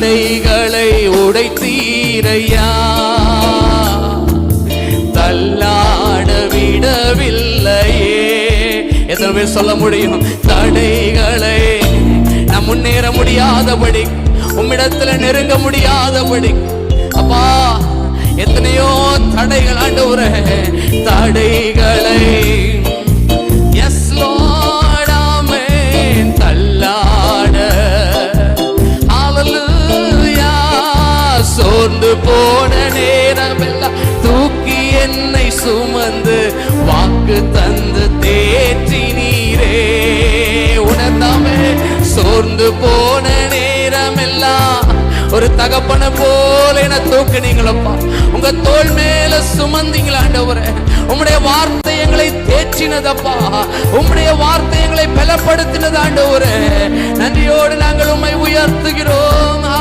தடைகளை உடைத்தீரையா, தள்ளாட விடவில்லையே. எத்தனை பேர் சொல்ல முடியும்? தடைகளை நான் முன்னேற முடியாதபடி, உம்மிடத்துல நெருங்க முடியாதபடி, அப்பா எத்தனையோ தடைகள் ஆண்டவரே, தடைகளை எஸ் லார்ட் ஆமென் தள்ளாட. ஹல்லேலூயா. சோர்ந்து போன நேரமெல்லாம் தூக்கி என்னை சுமந்து வாக்கு தந்து தேற்றினீரே. உணர்ந்தாமே சோர்ந்து போன நேரமெல்லாம் ஒரு தகப்பன போல என தூக்குனீங்களப்பா. உங்க தோள் மேல சுமந்தீங்களா ஆண்டவரே. உம்முடைய வார்த்தை எங்களை தேற்றினதப்பா. உம்முடைய வார்த்தை எங்களை பலப்படுத்தினது ஆண்டவரே. நன்றியோடு நாங்கள் உம்மை உயர்த்துகிறோம்.